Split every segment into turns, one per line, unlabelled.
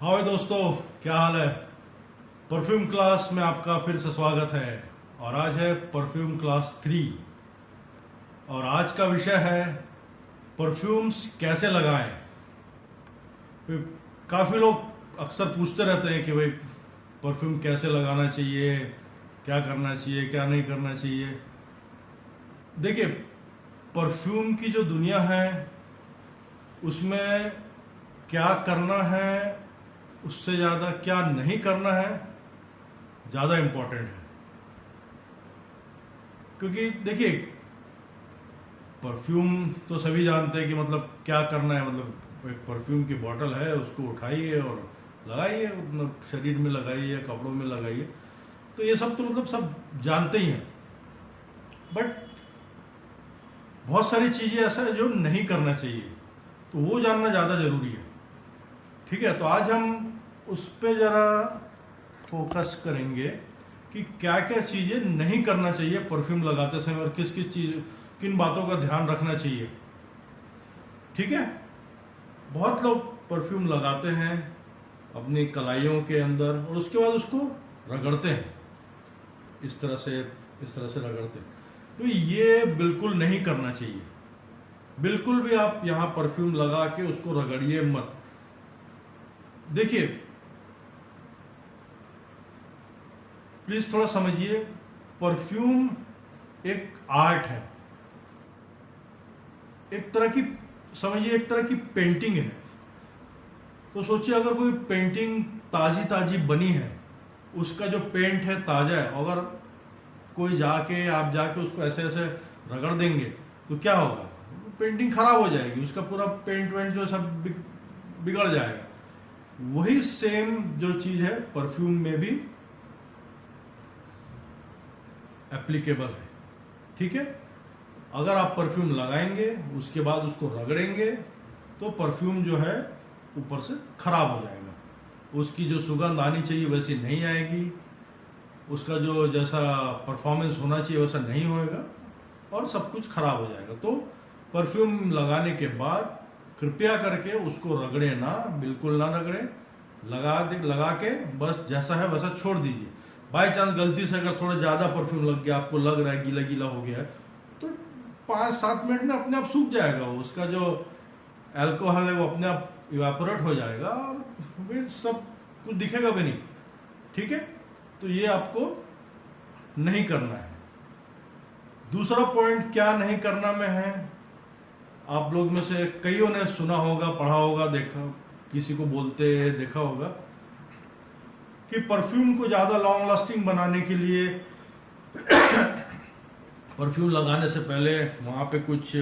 हाय दोस्तों, क्या हाल है। परफ्यूम क्लास में आपका फिर से स्वागत है। और आज है परफ्यूम क्लास 3 और आज का विषय है परफ्यूम्स कैसे लगाएं। फिर काफ़ी लोग अक्सर पूछते रहते हैं कि भाई परफ्यूम कैसे लगाना चाहिए, क्या करना चाहिए, क्या नहीं करना चाहिए। देखिए, परफ्यूम की जो दुनिया है उसमें क्या करना है उससे ज़्यादा क्या नहीं करना है ज़्यादा इम्पोर्टेंट है। क्योंकि देखिए, परफ्यूम तो सभी जानते हैं कि मतलब क्या करना है। मतलब एक परफ्यूम की बोतल है, उसको उठाइए और लगाइए, मतलब शरीर में लगाइए, कपड़ों में लगाइए। तो ये सब तो मतलब सब जानते ही हैं। बट बहुत सारी चीज़ें ऐसा है जो नहीं करना चाहिए, तो वो जानना ज़्यादा ज़रूरी है। ठीक है, तो आज हम उस पर ज़रा फोकस करेंगे कि क्या क्या चीज़ें नहीं करना चाहिए परफ्यूम लगाते समय और किस किस चीज़, किन बातों का ध्यान रखना चाहिए। ठीक है, बहुत लोग परफ्यूम लगाते हैं अपनी कलाइयों के अंदर और उसके बाद उसको रगड़ते हैं, इस तरह से रगड़ते हैं। तो ये बिल्कुल नहीं करना चाहिए। बिल्कुल भी आप यहाँ परफ्यूम लगा के उसको रगड़िए मत। देखिए, प्लीज थोड़ा समझिए, परफ्यूम एक आर्ट है, एक तरह की, समझिए एक तरह की पेंटिंग है। तो सोचिए, अगर कोई पेंटिंग ताजी ताजी बनी है, उसका जो पेंट है ताजा है, अगर कोई जाके आप जाके उसको ऐसे ऐसे रगड़ देंगे तो क्या होगा, पेंटिंग खराब हो जाएगी, उसका पूरा पेंट वेंट जो सब बिगड़ जाएगा। वही सेम जो चीज है परफ्यूम में भी एप्लीकेबल है। ठीक है, अगर आप परफ्यूम लगाएंगे उसके बाद उसको रगड़ेंगे तो परफ्यूम जो है ऊपर से खराब हो जाएगा, उसकी जो सुगंध आनी चाहिए वैसी नहीं आएगी, उसका जो जैसा परफॉर्मेंस होना चाहिए वैसा नहीं होएगा और सब कुछ खराब हो जाएगा। तो परफ्यूम लगाने के बाद कृपया करके उसको रगड़े ना, बिल्कुल ना रगड़े। लगा के बस जैसा है वैसा छोड़ दीजिए। बाई चांस गलती से अगर थोड़ा ज़्यादा परफ्यूम लग गया, आपको लग रहा है गीला गीला हो गया है, तो 5-7 मिनट में अपने आप सूख जाएगा, उसका जो अल्कोहल है वो अपने आप इवापोरेट हो जाएगा और फिर सब कुछ दिखेगा भी नहीं। ठीक है, तो ये आपको नहीं करना है। दूसरा पॉइंट क्या नहीं करना में है, आप लोग में से कईयों ने सुना होगा, पढ़ा होगा, देखा, किसी को बोलते देखा होगा कि परफ्यूम को ज़्यादा लॉन्ग लास्टिंग बनाने के लिए परफ्यूम लगाने से पहले वहाँ पे कुछ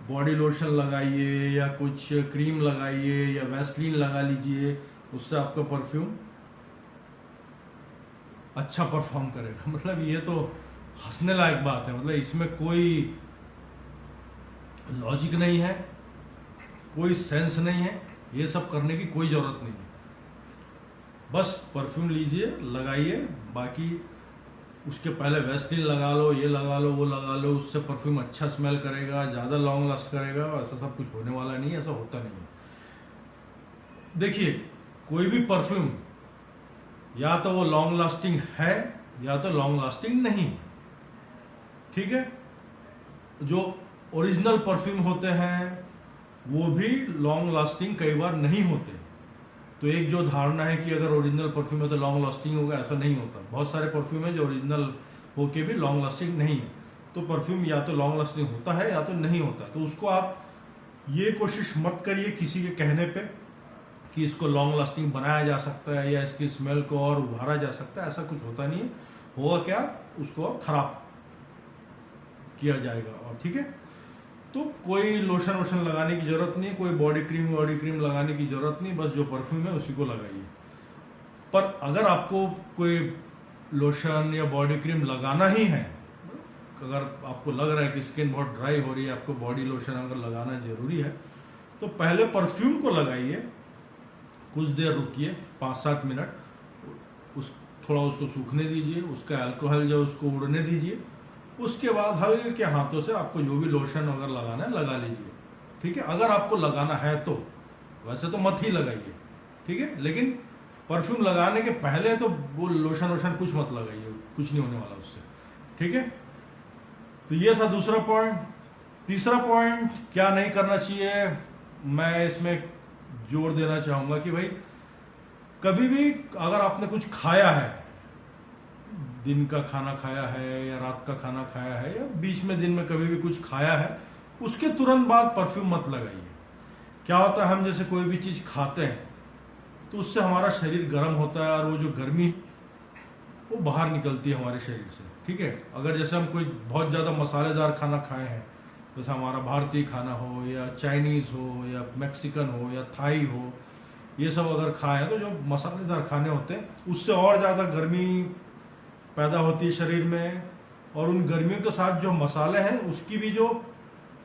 बॉडी लोशन लगाइए या कुछ क्रीम लगाइए या वैसलीन लगा लीजिए, उससे आपका परफ्यूम अच्छा परफॉर्म करेगा। मतलब ये तो हंसने लायक बात है, मतलब इसमें कोई लॉजिक नहीं है, कोई सेंस नहीं है, ये सब करने की कोई ज़रूरत नहीं है। बस परफ्यूम लीजिए, लगाइए, बाकी उसके पहले वैसलीन लगा लो, ये लगा लो, वो लगा लो, उससे परफ्यूम अच्छा स्मेल करेगा, ज़्यादा लॉन्ग लास्ट करेगा, ऐसा सब कुछ होने वाला नहीं है, ऐसा होता नहीं है। देखिए, कोई भी परफ्यूम या तो वो लॉन्ग लास्टिंग है या तो लॉन्ग लास्टिंग नहीं। ठीक है, जो ओरिजिनल परफ्यूम होते हैं वो भी लॉन्ग लास्टिंग कई बार नहीं होते। तो एक जो धारणा है कि अगर ओरिजिनल परफ्यूम है तो लॉन्ग लास्टिंग होगा, ऐसा नहीं होता। बहुत सारे परफ्यूम है जो ओरिजिनल होके भी लॉन्ग लास्टिंग नहीं है। तो परफ्यूम या तो लॉन्ग लास्टिंग होता है या तो नहीं होता। तो उसको आप ये कोशिश मत करिए किसी के कहने पे कि इसको लॉन्ग लास्टिंग बनाया जा सकता है या इसकी स्मेल को और उभारा जा सकता है, ऐसा कुछ होता नहीं है। होगा क्या, उसको और खराब किया जाएगा। और ठीक है, तो कोई लोशन वोशन लगाने की जरूरत नहीं, कोई बॉडी क्रीम लगाने की जरूरत नहीं, बस जो परफ्यूम है उसी को लगाइए। पर अगर आपको कोई लोशन या बॉडी क्रीम लगाना ही है, अगर आपको लग रहा है कि स्किन बहुत ड्राई हो रही है, आपको बॉडी लोशन अगर लगाना जरूरी है, तो पहले परफ्यूम को लगाइए, कुछ देर रुकिए, 5-7 मिनट, थोड़ा उसको सूखने दीजिए, उसका अल्कोहल जो उसको उड़ने दीजिए। उसके बाद हल्के हाथों से आपको जो भी लोशन अगर लगाना है लगा लीजिए। ठीक है, अगर आपको लगाना है तो। वैसे तो मत ही लगाइए, ठीक है, लेकिन परफ्यूम लगाने के पहले तो वो लोशन वोशन कुछ मत लगाइए, कुछ नहीं होने वाला उससे, ठीक है। तो ये था दूसरा पॉइंट। तीसरा पॉइंट क्या नहीं करना चाहिए, मैं इसमें जोर देना चाहूंगा कि भाई कभी भी अगर आपने कुछ खाया है, दिन का खाना खाया है या रात का खाना खाया है या बीच में दिन में कभी भी कुछ खाया है, उसके तुरंत बाद परफ्यूम मत लगाइए। क्या होता है, हम जैसे कोई भी चीज खाते हैं तो उससे हमारा शरीर गर्म होता है और वो जो गर्मी वो बाहर निकलती है हमारे शरीर से, ठीक है। अगर जैसे हम कोई बहुत ज़्यादा मसालेदार खाना खाए हैं, जैसे हमारा भारतीय खाना हो या चाइनीज़ हो या मैक्सिकन हो या थाई हो, ये सब अगर खाए हैं तो जो मसालेदार खाने होते हैं उससे और ज़्यादा गर्मी पैदा होती है शरीर में, और उन गर्मियों के साथ जो मसाले हैं उसकी भी जो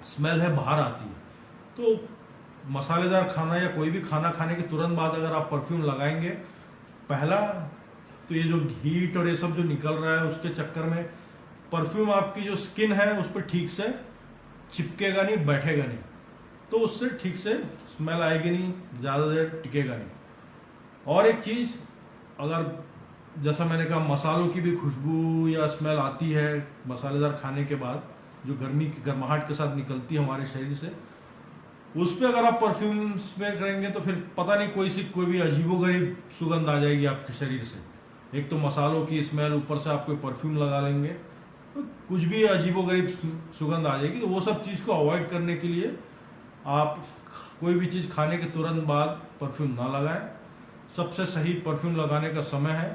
स्मेल है बाहर आती है। तो मसालेदार खाना या कोई भी खाना खाने के तुरंत बाद अगर आप परफ्यूम लगाएंगे, पहला तो ये जो हीट और ये सब जो निकल रहा है उसके चक्कर में परफ्यूम आपकी जो स्किन है उस पर ठीक से चिपकेगा नहीं, बैठेगा नहीं, तो उससे ठीक से स्मेल आएगी नहीं, ज़्यादा देर टिकेगा नहीं। और एक चीज़, अगर जैसा मैंने कहा मसालों की भी खुशबू या स्मेल आती है मसालेदार खाने के बाद, जो गर्माहट के साथ निकलती है हमारे शरीर से, उस पर अगर आप परफ्यूम स्प्रे करेंगे तो फिर पता नहीं कोई भी अजीबोगरीब सुगंध आ जाएगी आपके शरीर से। एक तो मसालों की स्मेल, ऊपर से आप कोई परफ्यूम लगा लेंगे तो कुछ भी अजीबोगरीब सुगंध आ जाएगी। तो वो सब चीज़ को अवॉइड करने के लिए आप कोई भी चीज़ खाने के तुरंत बाद परफ्यूम ना लगाएं। सबसे सही परफ्यूम लगाने का समय है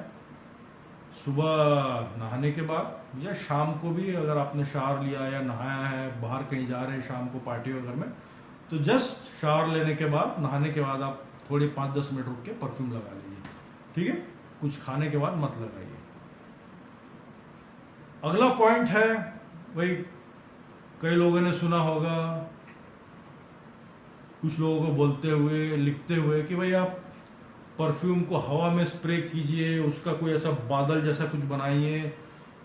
सुबह नहाने के बाद या शाम को भी, अगर आपने शावर लिया या नहाया है, बाहर कहीं जा रहे हैं शाम को पार्टी वगैरह में, तो जस्ट शावर लेने के बाद, नहाने के बाद आप थोड़ी 5-10 मिनट रुक के परफ्यूम लगा लीजिए, ठीक है। कुछ खाने के बाद मत लगाइए। अगला पॉइंट है, भाई कई लोगों ने सुना होगा कुछ लोगों को बोलते हुए, लिखते हुए कि भाई आप परफ्यूम को हवा में स्प्रे कीजिए, उसका कोई ऐसा बादल जैसा कुछ बनाइए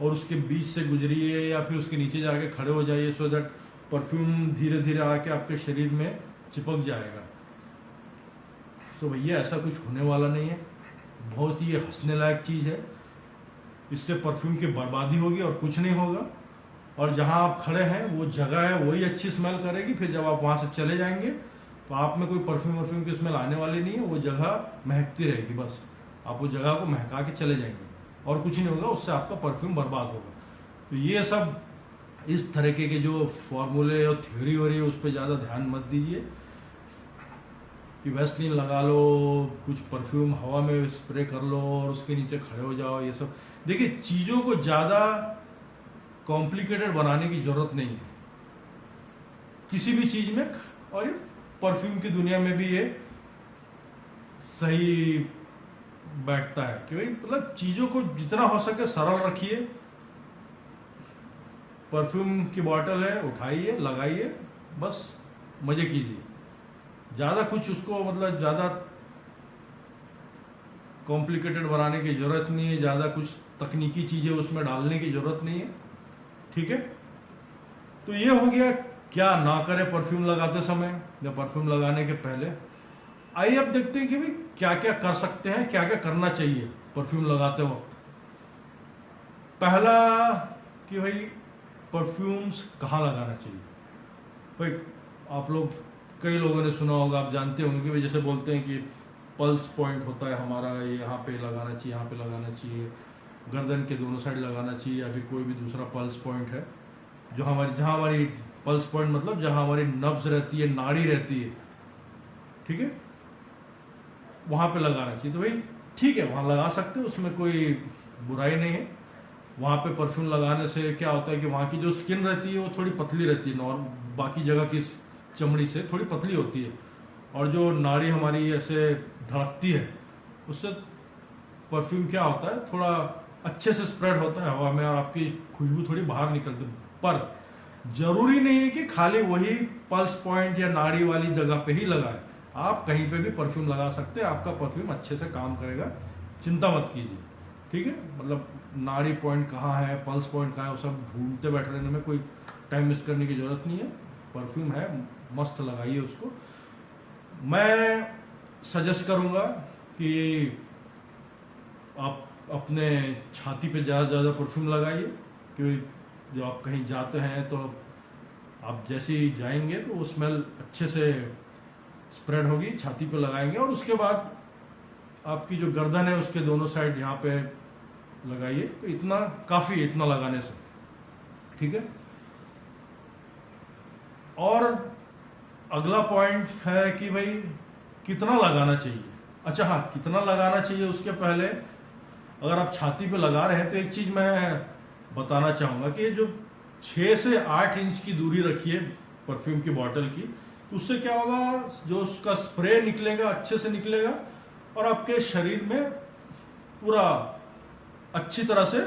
और उसके बीच से गुजरिए या फिर उसके नीचे जाके खड़े हो जाइए, सो दैट परफ्यूम धीरे धीरे आके आपके शरीर में चिपक जाएगा। तो भैया ऐसा कुछ होने वाला नहीं है, बहुत ही हंसने लायक चीज़ है। इससे परफ्यूम की बर्बादी होगी और कुछ नहीं होगा। और जहां आप खड़े हैं वो जगह है वही अच्छी स्मेल करेगी, फिर जब आप वहां से चले जाएंगे तो आप में कोई परफ्यूम की स्मेल आने वाली नहीं है, वो जगह महकती रहेगी, बस आप वो जगह को महका के चले जाएंगे और कुछ नहीं होगा, उससे आपका परफ्यूम बर्बाद होगा। तो ये सब इस तरीके के जो फॉर्मूले और थ्योरी हो रही है उस पर ज़्यादा ध्यान मत दीजिए कि वैसलीन लगा लो, कुछ परफ्यूम हवा में स्प्रे कर लो और उसके नीचे खड़े हो जाओ। ये सब देखिए, चीज़ों को ज़्यादा कॉम्प्लिकेटेड बनाने की ज़रूरत नहीं है किसी भी चीज़ में। और ये परफ्यूम की दुनिया में भी ये सही बैठता है कि भाई मतलब चीज़ों को जितना हो सके सरल रखिए। परफ्यूम की बोतल है, उठाइए, लगाइए, बस मज़े कीजिए। ज़्यादा कुछ उसको मतलब ज़्यादा कॉम्प्लिकेटेड बनाने की ज़रूरत नहीं है, ज़्यादा कुछ तकनीकी चीज़ें उसमें डालने की ज़रूरत नहीं है, ठीक है। तो ये हो गया क्या ना करें परफ्यूम लगाते समय या परफ्यूम लगाने के पहले। आइए अब देखते हैं कि भाई क्या क्या कर सकते हैं, क्या क्या करना चाहिए परफ्यूम लगाते वक्त। पहला कि भाई परफ्यूम्स कहाँ लगाना चाहिए। भाई आप लोग, कई लोगों ने सुना होगा, आप जानते होंगे कि भाई जैसे बोलते हैं कि पल्स पॉइंट होता है हमारा, ये यहाँ पे लगाना चाहिए, यहाँ पे लगाना चाहिए, गर्दन के दोनों साइड लगाना चाहिए, या फिर कोई भी दूसरा पल्स पॉइंट है जो जहाँ हमारी पल्स पॉइंट मतलब जहाँ हमारी नब्ज रहती है, नाड़ी रहती है, ठीक है, वहाँ पे लगाना चाहिए। तो भाई ठीक है, वहाँ लगा सकते हैं, उसमें कोई बुराई नहीं है। वहाँ पे परफ्यूम लगाने से क्या होता है कि वहाँ की जो स्किन रहती है वो थोड़ी पतली रहती है, और बाकी जगह की चमड़ी से थोड़ी पतली होती है, और जो नाड़ी हमारी ऐसे धड़कती है उससे परफ्यूम क्या होता है थोड़ा अच्छे से स्प्रेड होता है हवा में और आपकी खुशबू थोड़ी बाहर निकलती है। पर जरूरी नहीं है कि खाली वही पल्स पॉइंट या नाड़ी वाली जगह पे ही लगाएं, आप कहीं पे भी परफ्यूम लगा सकते हैं, आपका परफ्यूम अच्छे से काम करेगा, चिंता मत कीजिए, ठीक है। मतलब नाड़ी पॉइंट कहाँ है, पल्स पॉइंट कहाँ है, वो सब ढूंढते बैठ रहने में कोई टाइम वेस्ट करने की जरूरत नहीं है। परफ्यूम है, मस्त लगाइए उसको। मैं सजेस्ट करूंगा कि आप अपने छाती पे ज़्यादा से ज़्यादा परफ्यूम लगाइए, क्योंकि जब आप कहीं जाते हैं तो आप जैसे ही जाएंगे तो वो स्मेल अच्छे से स्प्रेड होगी, छाती पे लगाएंगे। और उसके बाद आपकी जो गर्दन है उसके दोनों साइड यहाँ पे लगाइए, तो इतना काफ़ी है, इतना लगाने से, ठीक है। और अगला पॉइंट है कि भाई कितना लगाना चाहिए। अच्छा हाँ, कितना लगाना चाहिए उसके पहले अगर आप छाती पे लगा रहे हैं तो एक चीज़ मैं बताना चाहूँगा कि जो 6 से 8 इंच की दूरी रखिए परफ्यूम की बॉटल की, तो उससे क्या होगा, जो उसका स्प्रे निकलेगा अच्छे से निकलेगा और आपके शरीर में पूरा अच्छी तरह से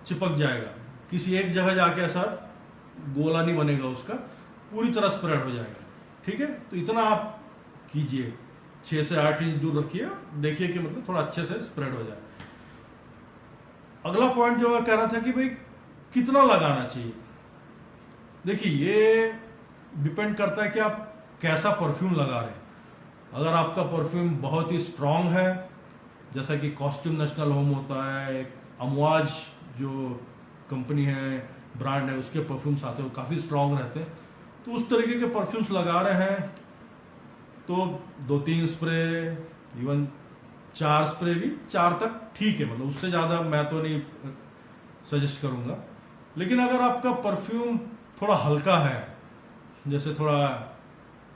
चिपक जाएगा। किसी एक जगह जाके ऐसा गोला नहीं बनेगा, उसका पूरी तरह स्प्रेड हो जाएगा, ठीक है। तो इतना आप कीजिए, 6 से 8 इंच दूर रखिए, देखिए कि मतलब थोड़ा अच्छे से स्प्रेड हो जाए। अगला पॉइंट जो मैं कह रहा था कि भाई कितना लगाना चाहिए, देखिए ये डिपेंड करता है कि आप कैसा परफ्यूम लगा रहे हैं। अगर आपका परफ्यूम बहुत ही स्ट्रांग है, जैसा कि कॉस्ट्यूम नेशनल होम होता है, एक अमवाज जो कंपनी है, ब्रांड है, उसके परफ्यूम्स आते हैं वो काफ़ी स्ट्रांग रहते हैं, तो उस तरीके के परफ्यूम्स लगा रहे हैं तो 2-3 स्प्रे, इवन 4 स्प्रे भी, 4 तक ठीक है, मतलब उससे ज़्यादा मैं तो नहीं सजेस्ट करूँगा। लेकिन अगर आपका परफ्यूम थोड़ा हल्का है, जैसे थोड़ा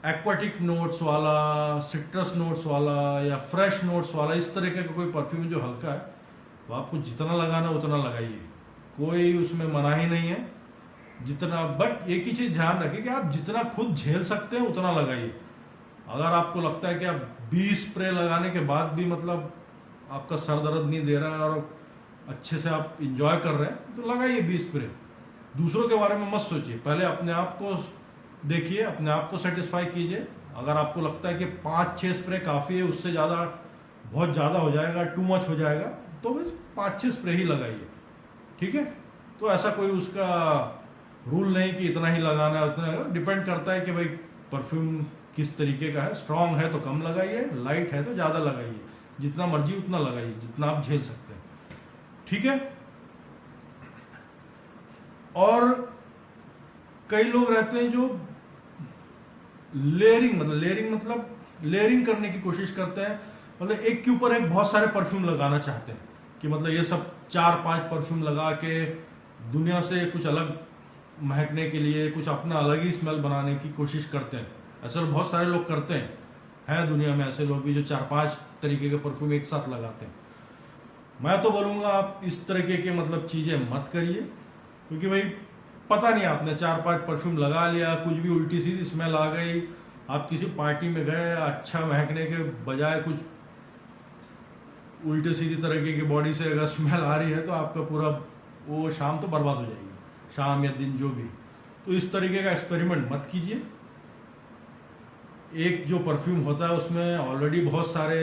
एक्वाटिक नोट्स वाला, सिट्रस नोट्स वाला या फ्रेश नोट्स वाला, इस तरीके का कोई परफ्यूम जो हल्का है, तो आपको जितना लगाना उतना लगाइए, कोई उसमें मनाही नहीं है जितना। बट एक ही चीज़ ध्यान रखें कि आप जितना खुद झेल सकते हैं उतना लगाइए। अगर आपको लगता है कि आप 20 स्प्रे लगाने के बाद भी मतलब आपका सर दर्द नहीं दे रहा है और अच्छे से आप इंजॉय कर रहे हैं, तो लगाइए 20 स्प्रे। दूसरों के बारे में मत सोचिए, पहले अपने आप को देखिए, अपने आप को सेटिस्फाई कीजिए। अगर आपको लगता है कि 5-6 स्प्रे काफ़ी है, उससे ज़्यादा बहुत ज़्यादा हो जाएगा, टू मच हो जाएगा, तो बस 5-6 स्प्रे ही लगाइए, ठीक है। तो ऐसा कोई उसका रूल नहीं कि इतना ही लगाना है, उतना डिपेंड करता है कि भाई परफ्यूम किस तरीके का है। स्ट्रांग है तो कम लगाइए, लाइट है तो ज़्यादा लगाइए, जितना मर्जी उतना लगाइए, जितना आप झेल सकते हैं, ठीक है। और कई लोग रहते हैं जो लेयरिंग लेयरिंग करने की कोशिश करते हैं, मतलब एक के ऊपर एक बहुत सारे परफ्यूम लगाना चाहते हैं कि मतलब ये सब 4-5 परफ्यूम लगा के दुनिया से कुछ अलग महकने के लिए, कुछ अपना अलग ही स्मेल बनाने की कोशिश करते हैं। ऐसे बहुत सारे लोग करते हैं दुनिया में ऐसे लोग भी जो 4-5 तरीके के परफ्यूम एक साथ लगाते हैं। मैं तो बोलूँगा आप इस तरीके के मतलब चीज़ें मत करिए, क्योंकि भाई पता नहीं, आपने 4-5 परफ्यूम लगा लिया, कुछ भी उल्टी सीधी स्मेल आ गई, आप किसी पार्टी में गए, अच्छा महकने के बजाय कुछ उल्टे सीधी तरीके की बॉडी से अगर स्मेल आ रही है, तो आपका पूरा वो शाम तो बर्बाद हो जाएगी, शाम या दिन जो भी। तो इस तरीके का एक्सपेरिमेंट मत कीजिए। एक जो परफ्यूम होता है उसमें ऑलरेडी बहुत सारे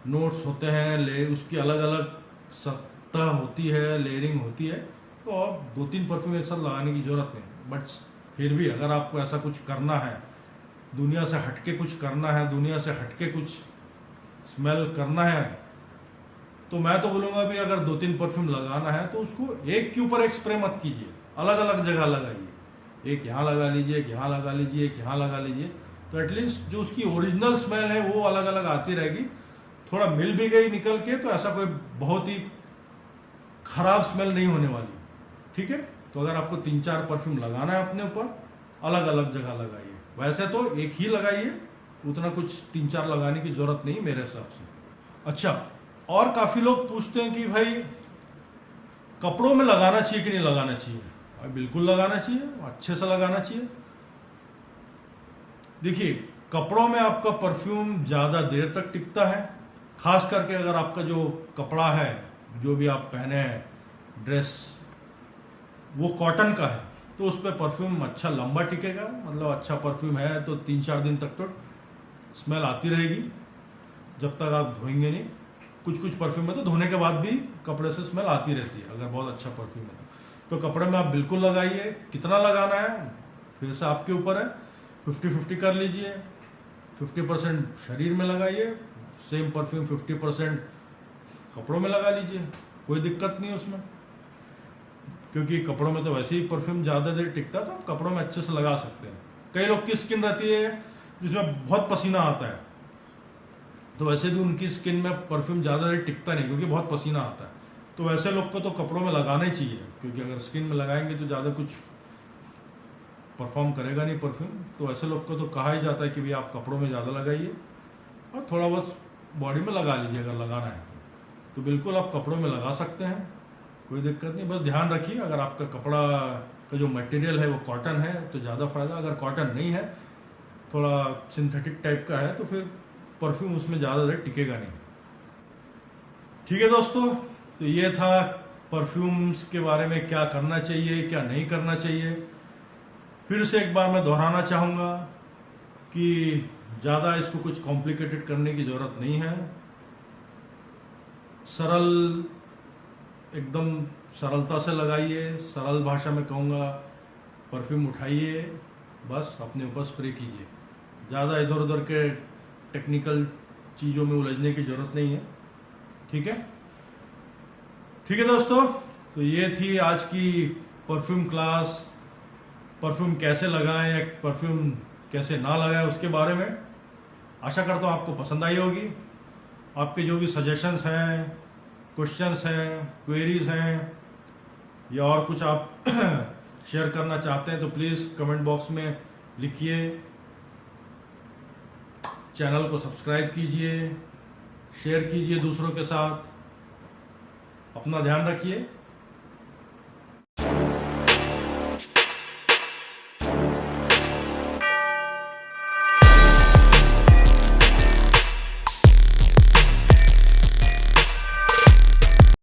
नोट्स होते हैं, उसकी अलग अलग सतह होती है, लेयरिंग होती है, तो आप 2-3 परफ्यूम एक साथ लगाने की जरूरत नहीं। बट फिर भी अगर आपको ऐसा कुछ करना है, दुनिया से हटके कुछ करना है, दुनिया से हटके कुछ स्मेल करना है, तो मैं तो बोलूँगा भी अगर 2-3 परफ्यूम लगाना है तो उसको एक के ऊपर एक स्प्रे मत कीजिए, अलग अलग जगह लगाइए। एक यहाँ लगा लीजिए, एक यहाँ लगा लीजिए, एक यहाँ लगा लीजिए, तो एटलीस्ट जो उसकी ओरिजिनल स्मेल है वो अलग अलग आती रहेगी। थोड़ा मिल भी गई निकल के तो ऐसा कोई बहुत ही खराब स्मेल नहीं होने वाली, ठीक है। तो अगर आपको 3-4 परफ्यूम लगाना है अपने ऊपर, अलग अलग जगह लगाइए। वैसे तो एक ही लगाइए, उतना कुछ 3-4 लगाने की जरूरत नहीं मेरे हिसाब से। अच्छा, और काफ़ी लोग पूछते हैं कि भाई कपड़ों में लगाना चाहिए कि नहीं लगाना चाहिए। बिल्कुल लगाना चाहिए, अच्छे से लगाना चाहिए। देखिए, कपड़ों में आपका परफ्यूम ज़्यादा देर तक टिकता है, खास करके अगर आपका जो कपड़ा है, जो भी आप पहने हैं, ड्रेस, वो कॉटन का है, तो उस पर परफ्यूम अच्छा लंबा टिकेगा। मतलब अच्छा परफ्यूम है तो 3-4 दिन तक तो स्मेल आती रहेगी, जब तक आप धोएंगे नहीं। कुछ कुछ परफ्यूम में तो धोने के बाद भी कपड़े से स्मेल आती रहती है, अगर बहुत अच्छा परफ्यूम है तो कपड़े में आप बिल्कुल लगाइए। कितना लगाना है फिर से आपके ऊपर है, 50-50 कर लीजिए, 50% शरीर में लगाइए, सेम परफ्यूम 50% कपड़ों में लगा लीजिए, कोई दिक्कत नहीं उसमें, क्योंकि कपड़ों में तो वैसे ही परफ्यूम ज़्यादा देर टिकता है, तो आप कपड़ों में अच्छे से लगा सकते हैं। कई लोग की स्किन रहती है जिसमें बहुत पसीना आता है, तो वैसे भी उनकी स्किन में परफ्यूम ज़्यादा देर टिकता नहीं, क्योंकि बहुत पसीना आता है। तो वैसे लोग को तो कपड़ों में लगाना ही चाहिए, क्योंकि अगर स्किन में लगाएंगे तो ज़्यादा कुछ परफॉर्म करेगा नहीं परफ्यूम। तो ऐसे लोग को तो कहा ही जाता है कि भाई आप कपड़ों में ज़्यादा लगाइए और थोड़ा बहुत बॉडी में लगा लीजिए अगर लगाना है तो बिल्कुल आप कपड़ों में लगा सकते हैं, कोई दिक्कत नहीं। बस ध्यान रखिए, अगर आपका कपड़ा का जो मटेरियल है वो कॉटन है तो ज़्यादा फायदा, अगर कॉटन नहीं है, थोड़ा सिंथेटिक टाइप का है, तो फिर परफ्यूम उसमें ज़्यादा देर टिकेगा नहीं। ठीक है दोस्तों, तो ये था परफ्यूम्स के बारे में, क्या करना चाहिए क्या नहीं करना चाहिए। फिर से एक बार मैं दोहराना चाहूँगा कि ज़्यादा इसको कुछ कॉम्प्लिकेटेड करने की ज़रूरत नहीं है। सरल, एकदम सरलता से लगाइए, सरल भाषा में कहूँगा, परफ्यूम उठाइए, बस अपने ऊपर स्प्रे कीजिए। ज़्यादा इधर उधर के टेक्निकल चीज़ों में उलझने की ज़रूरत नहीं है। ठीक है, ठीक है दोस्तों, तो ये थी आज की परफ्यूम क्लास। परफ्यूम कैसे लगाएं या परफ्यूम कैसे ना लगाएं उसके बारे में। आशा करता हूँ आपको पसंद आई होगी। आपके जो भी सजेशंस हैं, क्वेश्चंस हैं, क्वेरीज हैं या और कुछ आप शेयर करना चाहते हैं तो प्लीज़ कमेंट बॉक्स में लिखिए। चैनल को सब्सक्राइब कीजिए, शेयर कीजिए दूसरों के साथ। अपना ध्यान रखिए।